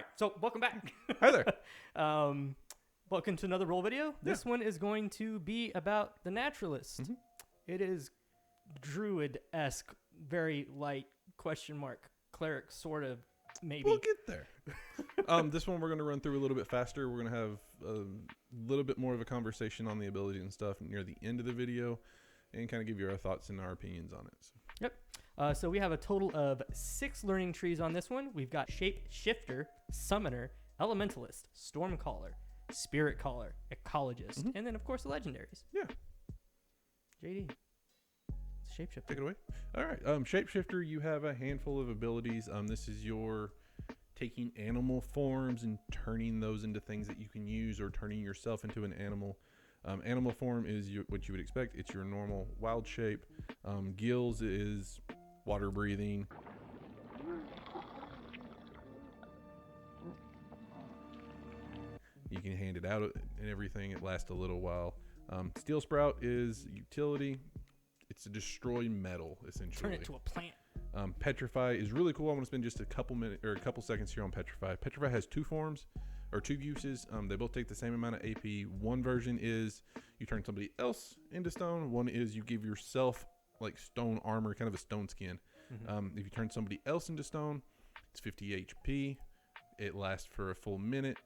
right, so welcome back. Hi there. Welcome to another roll video. This one is going to be about the Naturalist. Mm-hmm. It is Druid-esque, very light, cleric, sort of, maybe. We'll get there. This one we're going to run through a little bit faster. We're going to have a little bit more of a conversation on the abilities and stuff near the end of the video and kind of give you our thoughts and our opinions on it. So. Yep. So we have a total of 6 learning trees on this one. We've got Shapeshifter, Summoner, Elementalist, Stormcaller, Spiritcaller, Ecologist, and then, of course, the legendaries. Yeah. JD, it's Shapeshifter. Take it away. All right. Shapeshifter, you have a handful of abilities. This is your taking animal forms and turning those into things that you can use, or turning yourself into an animal. Animal form is what you would expect. It's your normal wild shape. Gills is water breathing. You can hand it out and everything. It lasts a little while. Steel Sprout is utility. It's a destroy metal, essentially. Turn it to a plant. Petrify is really cool. I want to spend just a couple seconds here on Petrify. Petrify has 2 forms, or 2 uses. They both take the same amount of AP. One version is you turn somebody else into stone. One is you give yourself like stone armor, kind of a stone skin. If you turn somebody else into stone, it's 50 HP. It lasts for a full minute.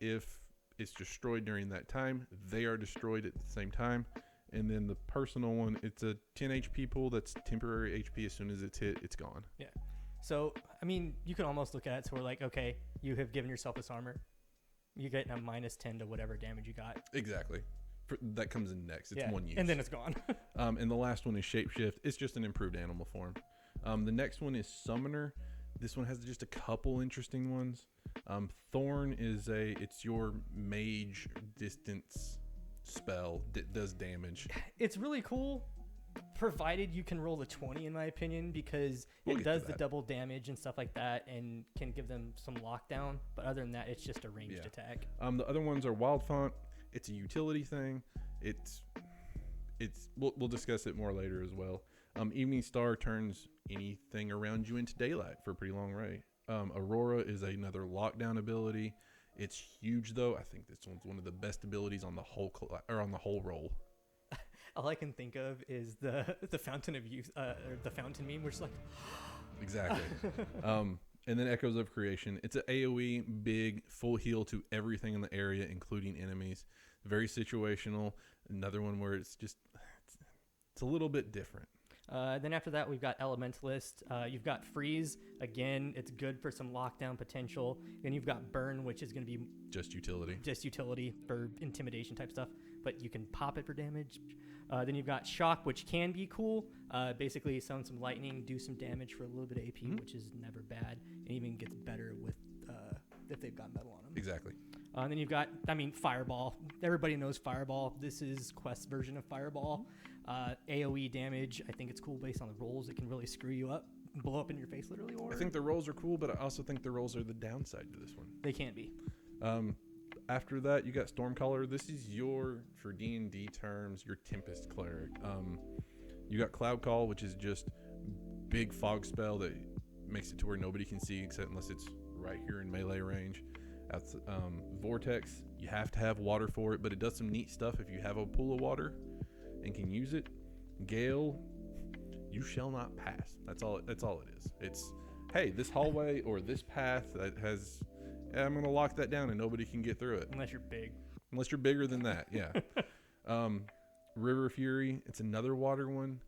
If it's destroyed during that time, they are destroyed at the same time. And then the personal one, it's a 10 HP pool that's temporary HP. As soon as it's hit, it's gone. Yeah. So, I mean, you can almost look at it. So we're like, okay, you have given yourself this armor. You get a -10 to whatever damage you got. Exactly. That comes in next. It's one use. And then it's gone. And the last one is Shapeshift. It's just an improved animal form. The next one is Summoner. This one has just a couple interesting ones. Thorn is it's your mage distance spell that does damage. It's really cool, provided you can roll a 20, in my opinion, because it does the double damage and stuff like that and can give them some lockdown. But other than that, it's just a ranged attack. The other ones are Wild Font. It's a utility thing. We'll discuss it more later as well. Evening Star turns anything around you into daylight for a pretty long ray. Aurora is another lockdown ability. It's huge though. I think this one's one of the best abilities on the whole on the whole roll. All I can think of is the Fountain of Youth, or the Fountain meme, which is like exactly. And then Echoes of Creation. It's an AoE, big, full heal to everything in the area, including enemies. Very situational. Another one where it's a little bit different. Then after that, we've got Elementalist. You've got Freeze. Again, it's good for some lockdown potential. And you've got Burn, which is going to be just utility for intimidation type stuff. But you can pop it for damage. Then you've got Shock, which can be cool. Basically, summon some lightning, do some damage for a little bit of AP, which is never bad. And even gets better with if they've got metal on them. Exactly. And then you've got, Fireball. Everybody knows Fireball. This is Quest's version of Fireball. AoE damage. I think it's cool based on the rolls. It can really screw you up, blow up in your face, literally. Or I think the rolls are cool, but I also think the rolls are the downside to this one. They can be. After that, you got Stormcaller. This is for D&D terms, your Tempest Cleric. You got Cloud Call, which is just big fog spell that makes it to where nobody can see unless it's right here in melee range. That's Vortex. You have to have water for it, but it does some neat stuff if you have a pool of water and can use it. Gale, you shall not pass. That's all it is. It's, hey, this hallway or this path that has, I'm going to lock that down and nobody can get through it. Unless you're big. Unless you're bigger than that, yeah. River Fury, it's another water one.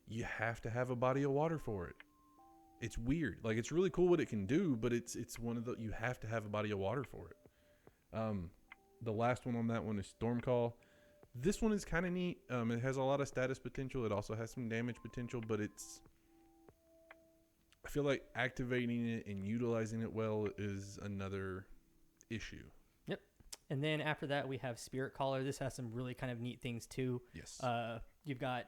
You have to have a body of water for it. It's weird. Like, it's really cool what it can do, but it's one of you have to have a body of water for it. The last one on that one is Stormcall. This one is kind of neat. It has a lot of status potential. It also has some damage potential, but I feel like activating it and utilizing it well is another issue. Yep. And then after that, we have Spiritcaller. This has some really kind of neat things too. Yes. You've got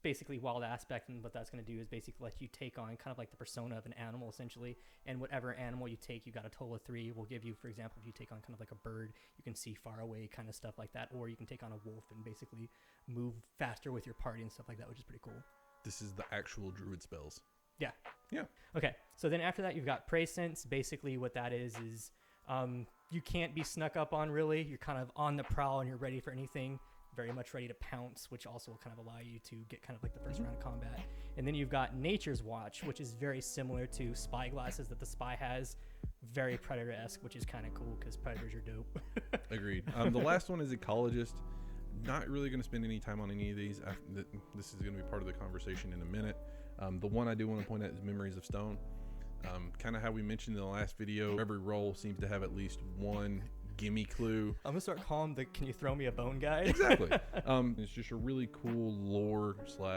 basically Wild Aspect, and what that's going to do is basically let you take on kind of like the persona of an animal, essentially. And whatever animal you take, you got a total of 3. We'll give you, for example, if you take on kind of like a bird, you can see far away, kind of stuff like that. Or you can take on a wolf and basically move faster with your party and stuff like that, which is pretty cool. This is the actual Druid spells. Yeah. Yeah. Okay. So then after that, you've got Prey Sense. Basically what that is You can't be snuck up on, really. You're kind of on the prowl and you're ready for anything. Very much ready to pounce, which also will kind of allow you to get kind of like the first round of combat. And then you've got Nature's Watch, which is very similar to spy glasses that the spy has. Very Predator-esque, which is kind of cool because Predators are dope. Agreed. The last one is Ecologist. Not really going to spend any time on any of these. This is going to be part of the conversation in a minute. The one I do want to point out is Memories of Stone. Kind of how we mentioned in the last video, every role seems to have at least one gimme clue. I'm gonna start calling the "Can you throw me a bone" guy. Exactly. It's just a really cool lore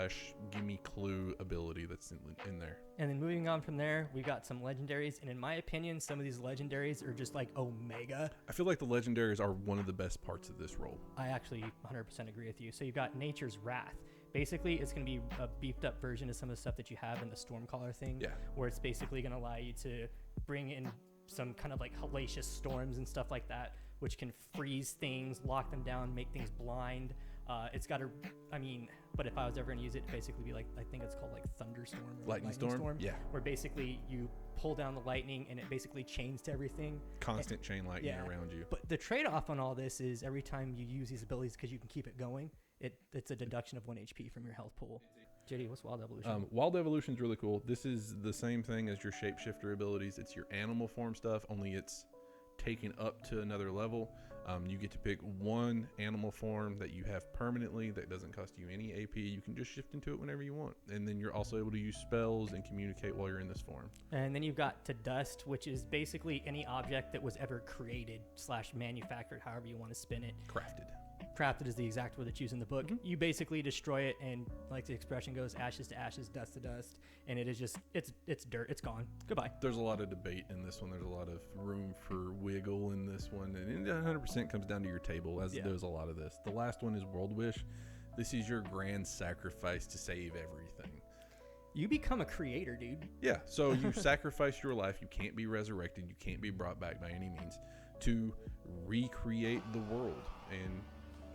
/ gimme clue ability that's in there. And then moving on from there, we got some legendaries, and in my opinion, some of these legendaries are just like omega. I feel like the legendaries are one of the best parts of this role. I actually 100% agree with you. So you got Nature's Wrath. Basically, it's going to be a beefed up version of some of the stuff that you have in the Stormcaller thing. Yeah. Where it's basically going to allow you to bring in some kind of like hellacious storms and stuff like that, which can freeze things, lock them down, make things blind. It's got but if I was ever going to use it, it'd basically be like, I think it's called like Thunderstorm or Lightning Storm. Yeah. Where basically you pull down the lightning and it basically chains to everything. Constant chain lightning around you. But the trade-off on all this is every time you use these abilities, because you can keep it going, it's a deduction of 1 HP from your health pool. JD, what's Wild Evolution? Wild Evolution is really cool. This is the same thing as your Shapeshifter abilities. It's your animal form stuff, only it's taken up to another level. You get to pick one animal form that you have permanently that doesn't cost you any AP. You can just shift into it whenever you want. And then you're also able to use spells and communicate while you're in this form. And then you've got To Dust, which is basically any object that was ever created / manufactured, however you want to spin it. Crafted is the exact word that's used in the book. Mm-hmm. You basically destroy it, and like the expression goes, ashes to ashes, dust to dust, and it is just, it's dirt, it's gone. Goodbye. There's a lot of debate in this one. There's a lot of room for wiggle in this one, and it 100% comes down to your table, as does a lot of this. The last one is World Wish. This is your grand sacrifice to save everything. You become a creator, dude. Yeah, so you sacrifice your life. You can't be resurrected. You can't be brought back by any means to recreate the world.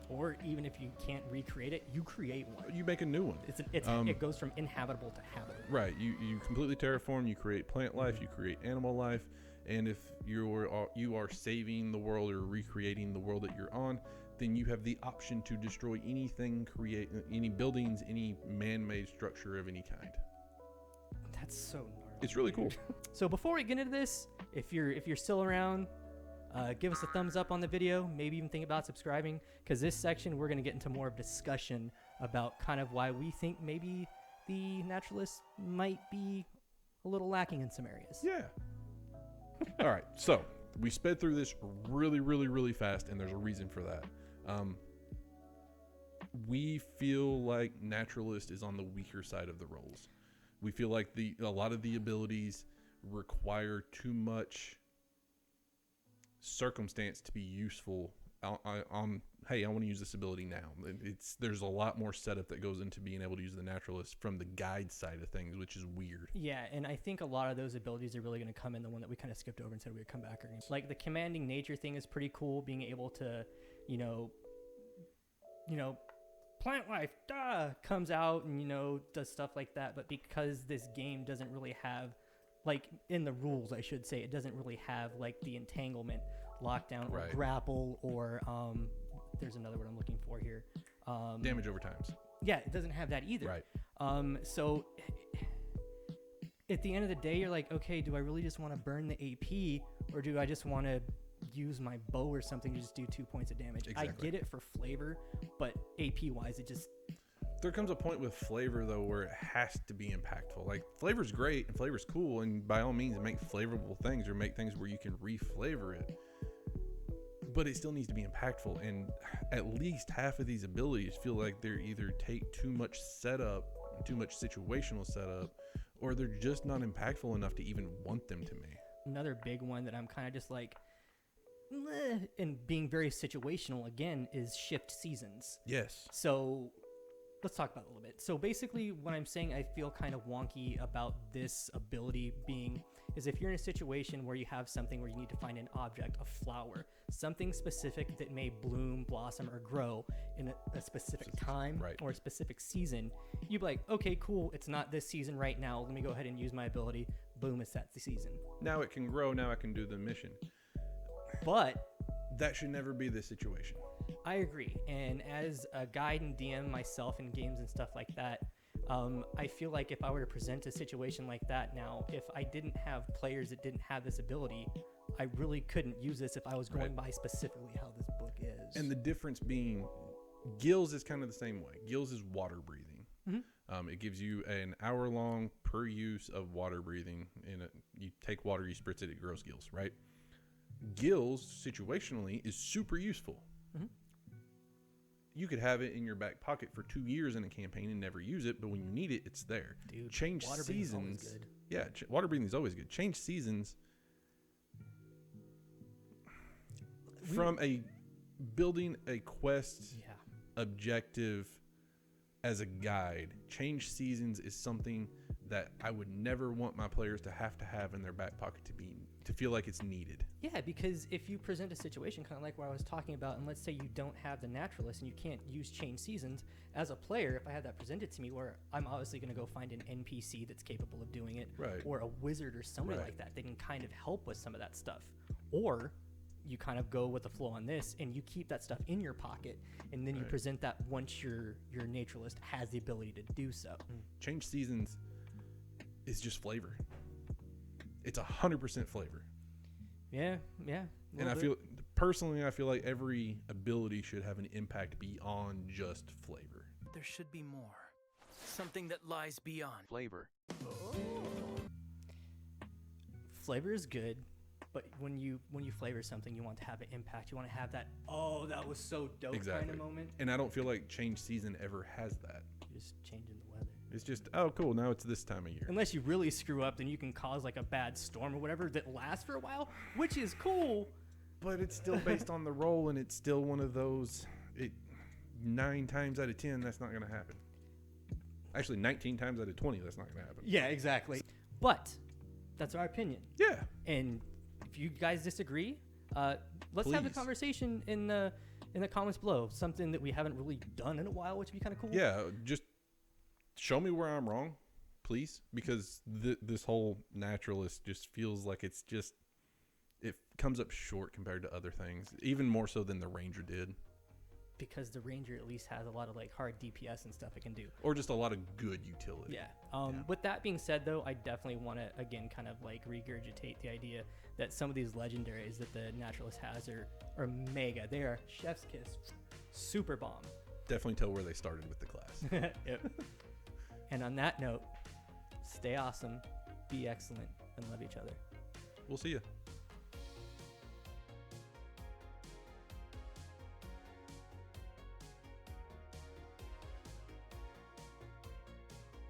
Or even if you can't recreate it, you create one. You make a new one. It goes from inhabitable to habitable. Right. You completely terraform. You create plant life. You create animal life. And if you are saving the world or recreating the world that you're on, then you have the option to destroy anything, create any buildings, any man-made structure of any kind. That's so gnarly. It's really cool. So before we get into this, if you're still around, give us a thumbs up on the video, maybe even think about subscribing, because this section we're going to get into more of discussion about kind of why we think maybe the Naturalist might be a little lacking in some areas. Yeah. All right, so we sped through this really, really, really fast, and there's a reason for that. We feel like Naturalist is on the weaker side of the roles. We feel like a lot of the abilities require too much circumstance to be useful hey, I want to use this ability now. There's a lot more setup that goes into being able to use the Naturalist from the guide side of things, which is weird. Yeah, and I think a lot of those abilities are really going to come in the one that we kind of skipped over and said we would come back. Like the commanding nature thing is pretty cool, being able to, plant life, comes out and, does stuff like that. But because this game doesn't really have, like in the rules, I should say, it doesn't really have like the entanglement, lockdown, or grapple, or there's another word I'm looking for here. Damage over times. Yeah, it doesn't have that either. Right. So at the end of the day, you're like, okay, do I really just want to burn the AP, or do I just want to use my bow or something to just do 2 points of damage? Exactly. I get it for flavor, but AP wise, it just... There comes a point with flavor, though, where it has to be impactful. Like, flavor's great and flavor's cool, and by all means, make flavorful things or make things where you can re-flavor it. But it still needs to be impactful, and at least half of these abilities feel like they're either take too much setup, too much situational setup, or they're just not impactful enough to even want them to me. Another big one that I'm kind of just like, and being very situational again, is shift seasons. Yes. So let's talk about it a little bit. So basically what I'm saying I feel kind of wonky about this ability being is if you're in a situation where you have something where you need to find an object, a flower, something specific that may bloom, blossom, or grow in a specific time or a specific season, you'd be like, okay, cool, it's not this season right now, let me go ahead and use my ability. Boom, it's that season. Now it can grow, now I can do the mission. But that should never be the situation. I agree. And as a guide and DM myself in games and stuff like that, I feel like if I were to present a situation like that now, if I didn't have players that didn't have this ability, I really couldn't use this if I was going by specifically how this book is. And the difference being, Gills is kind of the same way. Gills is water breathing. Mm-hmm. It gives you an hour long per use of water breathing. You take water, you spritz it, it grows gills, right? Gills, situationally, is super useful. Mm-hmm. You could have it in your back pocket for 2 years in a campaign and never use it, but when you need it, it's there. Dude, change water seasons. Good. Yeah, water breathing is always good. Change seasons from a building a quest objective as a guide. Change seasons is something that I would never want my players to have in their back pocket to feel like it's needed. Yeah, because if you present a situation kind of like what I was talking about, and let's say you don't have the naturalist and you can't use change seasons, as a player, if I had that presented to me, where I'm obviously going to go find an NPC that's capable of doing it, right, or a wizard or somebody like that, they can kind of help with some of that stuff. Or you kind of go with the flow on this and you keep that stuff in your pocket, and then you present that once your naturalist has the ability to do so. Change seasons is just flavor. It's 100% flavor. Yeah. And I feel like every ability should have an impact beyond just flavor. There should be more. Something that lies beyond flavor. Flavor is good, but when you flavor something, you want to have an impact. You want to have that, oh, that was so dope kind of moment. And I don't feel like change season ever has that. You're just changing the weather. It's just, oh, cool, now it's this time of year. Unless you really screw up, then you can cause like a bad storm or whatever that lasts for a while, which is cool. But it's still based on the roll, and it's still one of those, 9 times out of 10, that's not going to happen. Actually, 19 times out of 20, that's not going to happen. Yeah, exactly. But that's our opinion. Yeah. And if you guys disagree, let's have the conversation in the comments below. Something that we haven't really done in a while, which would be kind of cool. Yeah, just show me where I'm wrong, please, because this whole naturalist just feels like it comes up short compared to other things, even more so than the ranger did. Because the ranger at least has a lot of like hard DPS and stuff it can do, or just a lot of good utility. Yeah. With that being said, though, I definitely want to again kind of like regurgitate the idea that some of these legendaries that the naturalist has are mega. They are chef's kiss, super bomb. Definitely tell where they started with the class. Yep. And on that note, stay awesome, be excellent, and love each other. We'll see you.